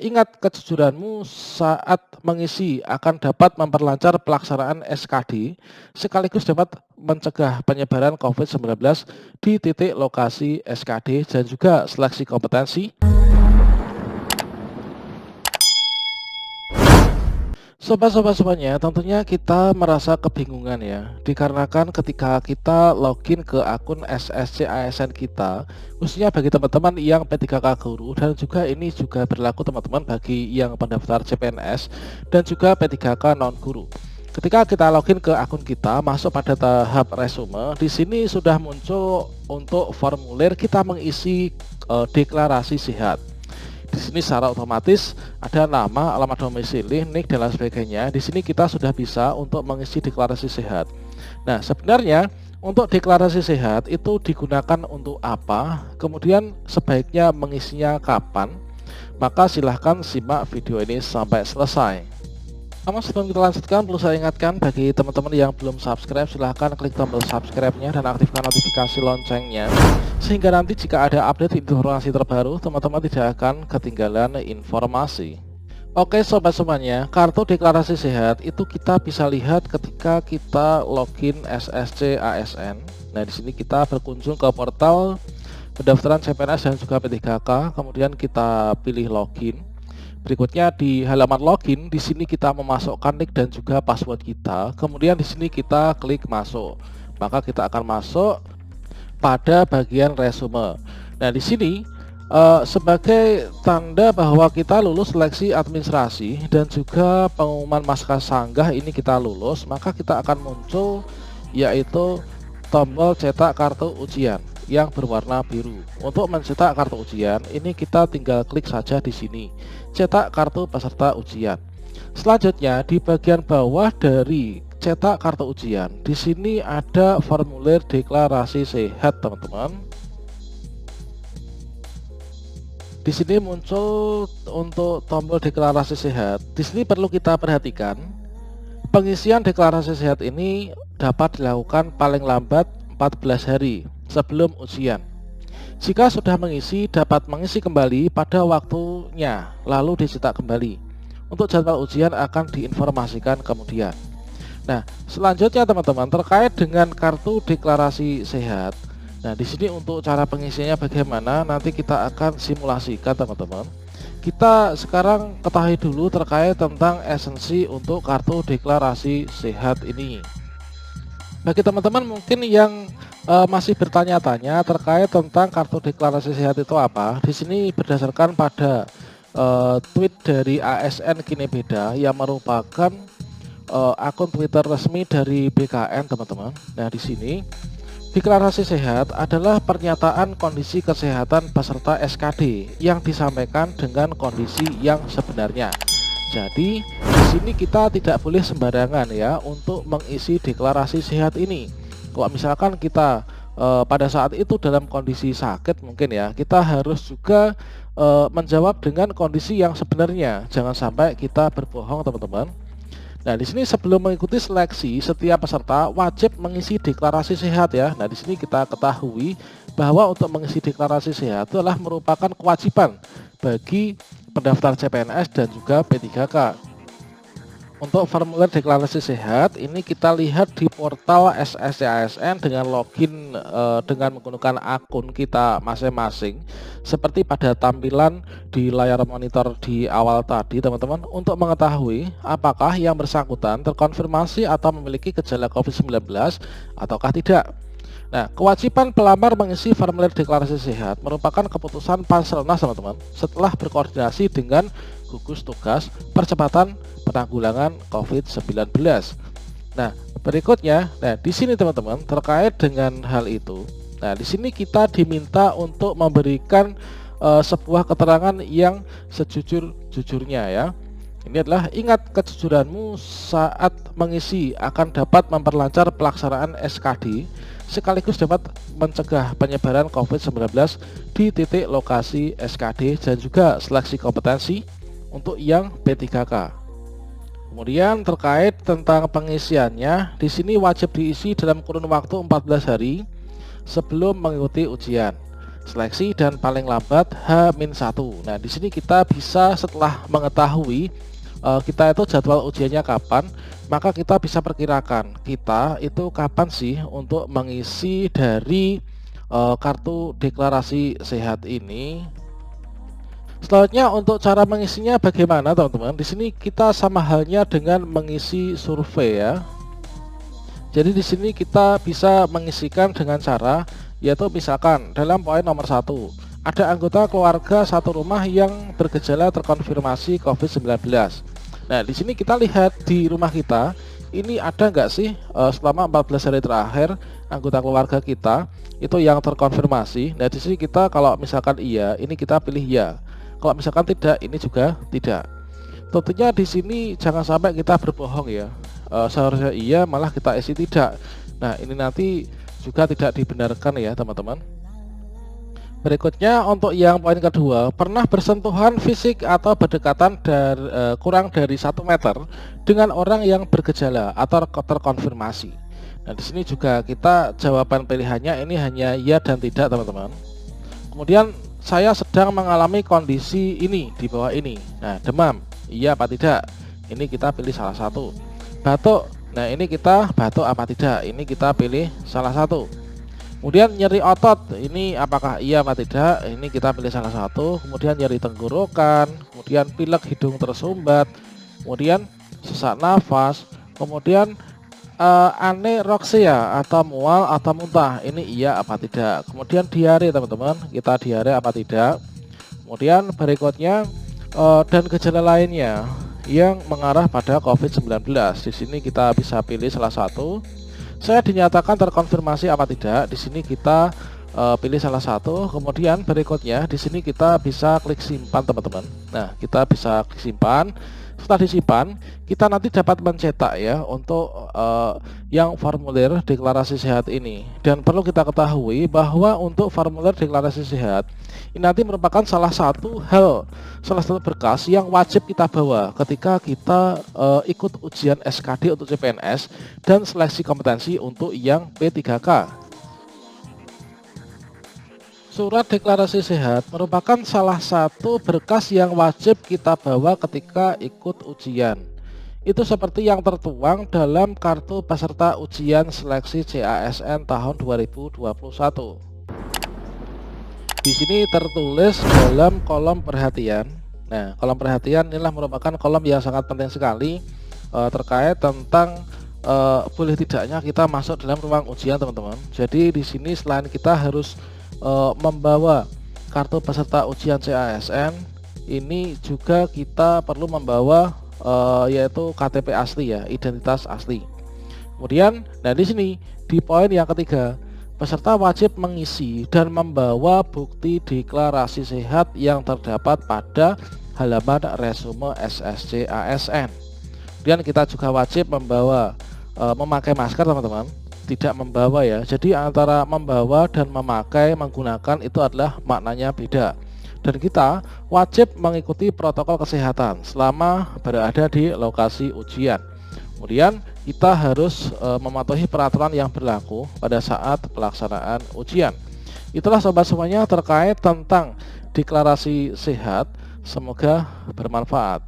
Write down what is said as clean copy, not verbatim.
ingat kejujuranmu saat mengisi akan dapat memperlancar pelaksanaan SKD sekaligus dapat mencegah penyebaran COVID-19 di titik lokasi SKD dan juga seleksi kompetensi. Sobat-sobat semuanya, tentunya kita merasa kebingungan ya, dikarenakan ketika kita login ke akun SSC ASN kita, khususnya bagi teman-teman yang P3K Guru, dan juga ini juga berlaku teman-teman bagi yang pendaftar CPNS dan juga P3K non-guru. Ketika kita login ke akun kita, masuk pada tahap resume, di sini sudah muncul untuk formulir kita mengisi deklarasi sehat. Di sini secara otomatis ada nama, alamat domisili, nik dan lain sebagainya. Di sini kita sudah bisa untuk mengisi deklarasi sehat. Nah, sebenarnya untuk deklarasi sehat itu digunakan untuk apa? Kemudian sebaiknya mengisinya kapan? Maka silahkan simak video ini sampai selesai. Namun sebelum kita lanjutkan, perlu saya ingatkan bagi teman-teman yang belum subscribe, silahkan klik tombol subscribe-nya dan aktifkan notifikasi loncengnya, sehingga nanti jika ada update informasi terbaru, teman-teman tidak akan ketinggalan informasi. Oke sobat semuanya, kartu deklarasi sehat itu kita bisa lihat ketika kita login SSC ASN. Nah, di sini kita berkunjung ke portal pendaftaran CPNS dan juga P3K, kemudian kita pilih login. Berikutnya di halaman login, di sini kita memasukkan nik dan juga password kita. Kemudian di sini kita klik masuk. Maka kita akan masuk pada bagian resume. Nah, di sini sebagai tanda bahwa kita lulus seleksi administrasi dan juga pengumuman maska sanggah ini kita lulus, maka kita akan muncul yaitu tombol cetak kartu ujian yang berwarna biru. Untuk mencetak kartu ujian ini kita tinggal klik saja di sini, cetak kartu peserta ujian. Selanjutnya di bagian bawah dari cetak kartu ujian, di sini ada formulir deklarasi sehat, teman-teman. Di sini muncul untuk tombol deklarasi sehat. Di sini perlu kita perhatikan, pengisian deklarasi sehat ini dapat dilakukan paling lambat 14 hari sebelum ujian. Jika sudah mengisi, dapat mengisi kembali pada waktunya, lalu dicetak kembali. Untuk jadwal ujian akan diinformasikan kemudian. Nah, selanjutnya teman-teman, terkait dengan kartu deklarasi sehat. Nah, di sini untuk cara pengisiannya bagaimana, nanti kita akan simulasikan teman-teman. Kita sekarang ketahui dulu terkait tentang esensi untuk kartu deklarasi sehat ini. Bagi teman-teman mungkin yang masih bertanya-tanya terkait tentang kartu deklarasi sehat itu apa, di sini berdasarkan pada tweet dari ASN Kini Beda yang merupakan akun Twitter resmi dari BKN, teman-teman. Nah, di sini deklarasi sehat adalah pernyataan kondisi kesehatan peserta SKD yang disampaikan dengan kondisi yang sebenarnya. Jadi di sini kita tidak boleh sembarangan ya untuk mengisi deklarasi sehat ini. Kalau misalkan kita pada saat itu dalam kondisi sakit mungkin ya, kita harus juga menjawab dengan kondisi yang sebenarnya. Jangan sampai kita berbohong, teman-teman. Nah, di sini sebelum mengikuti seleksi, setiap peserta wajib mengisi deklarasi sehat ya. Nah, di sini kita ketahui bahwa untuk mengisi deklarasi sehat itu adalah merupakan kewajiban bagi pendaftar CPNS dan juga P3K. Untuk formulir deklarasi sehat ini kita lihat di portal SSC ASN dengan login dengan menggunakan akun kita masing-masing seperti pada tampilan di layar monitor di awal tadi, teman-teman, untuk mengetahui apakah yang bersangkutan terkonfirmasi atau memiliki gejala COVID-19 ataukah tidak. Nah, kewajiban pelamar mengisi formulir deklarasi sehat merupakan keputusan Panselnas, teman-teman, setelah berkoordinasi dengan gugus tugas percepatan penanggulangan COVID-19. Nah, berikutnya, di sini teman-teman terkait dengan hal itu. Nah, di sini kita diminta untuk memberikan sebuah keterangan yang sejujur-jujurnya ya. Ini adalah ingat kejujuranmu saat mengisi akan dapat memperlancar pelaksanaan SKD sekaligus dapat mencegah penyebaran COVID-19 di titik lokasi SKD dan juga seleksi kompetensi untuk yang P3K. Kemudian terkait tentang pengisiannya, di sini wajib diisi dalam kurun waktu 14 hari sebelum mengikuti ujian. seleksi dan paling lambat H-1. Nah, di sini kita bisa setelah mengetahui kita itu jadwal ujiannya kapan, maka kita bisa perkirakan kita itu kapan sih untuk mengisi dari kartu deklarasi sehat ini. Selanjutnya untuk cara mengisinya bagaimana teman-teman? Di sini kita sama halnya dengan mengisi survei ya. Jadi di sini kita bisa mengisikan dengan cara yaitu misalkan dalam poin nomor 1 ada anggota keluarga satu rumah yang bergejala terkonfirmasi COVID-19. Nah, di sini kita lihat di rumah kita ini ada nggak sih selama 14 hari terakhir anggota keluarga kita itu yang terkonfirmasi. Nah, di sini kita kalau misalkan iya, ini kita pilih ya. Kalau misalkan tidak, ini juga tidak. Tentunya di sini jangan sampai kita berbohong ya. Seharusnya iya malah kita isi tidak. Nah, ini nanti juga tidak dibenarkan ya teman-teman. Berikutnya untuk yang poin kedua, pernah bersentuhan fisik atau berdekatan kurang dari 1 meter dengan orang yang bergejala atau terkonfirmasi. Nah, di sini juga kita jawaban pilihannya ini hanya ya dan tidak teman-teman. Kemudian saya sedang mengalami kondisi ini di bawah ini. Nah, demam, iya apa tidak? Ini kita pilih salah satu. Batuk, nah ini kita batuk apa tidak? Ini kita pilih salah satu. Kemudian nyeri otot, ini apakah iya apa tidak? Ini kita pilih salah satu. Kemudian nyeri tenggorokan, kemudian pilek hidung tersumbat, kemudian sesak nafas, kemudian anorexia atau mual atau muntah, ini iya apa tidak? Kemudian diare teman-teman, kita diare apa tidak? Kemudian berikutnya dan gejala lainnya yang mengarah pada COVID-19. Di sini kita bisa pilih salah satu. Saya dinyatakan terkonfirmasi apa tidak? Di sini kita pilih salah satu. Kemudian berikutnya di sini kita bisa klik simpan teman-teman. Nah, kita bisa klik simpan. Setelah disimpan, kita nanti dapat mencetak ya untuk yang formulir deklarasi sehat ini. Dan perlu kita ketahui bahwa untuk formulir deklarasi sehat ini nanti merupakan salah satu berkas yang wajib kita bawa ketika kita ikut ujian SKD untuk CPNS dan seleksi kompetensi untuk yang P3K. Surat deklarasi sehat merupakan salah satu berkas yang wajib kita bawa ketika ikut ujian. Itu seperti yang tertuang dalam kartu peserta ujian seleksi CASN tahun 2021. Di sini tertulis dalam kolom perhatian. Nah, kolom perhatian inilah merupakan kolom yang sangat penting sekali terkait tentang boleh tidaknya kita masuk dalam ruang ujian teman-teman. Jadi di sini selain kita harus membawa kartu peserta ujian CASN, ini juga kita perlu membawa yaitu KTP asli ya, identitas asli. Kemudian, nah di sini di poin yang ketiga, peserta wajib mengisi dan membawa bukti deklarasi sehat yang terdapat pada halaman resume SSC ASN. Kemudian kita juga wajib membawa memakai masker teman-teman. Tidak membawa ya, jadi antara membawa dan memakai menggunakan itu adalah maknanya beda. Dan kita wajib mengikuti protokol kesehatan selama berada di lokasi ujian. Kemudian kita harus mematuhi peraturan yang berlaku pada saat pelaksanaan ujian. Itulah sobat semuanya terkait tentang deklarasi sehat. Semoga bermanfaat.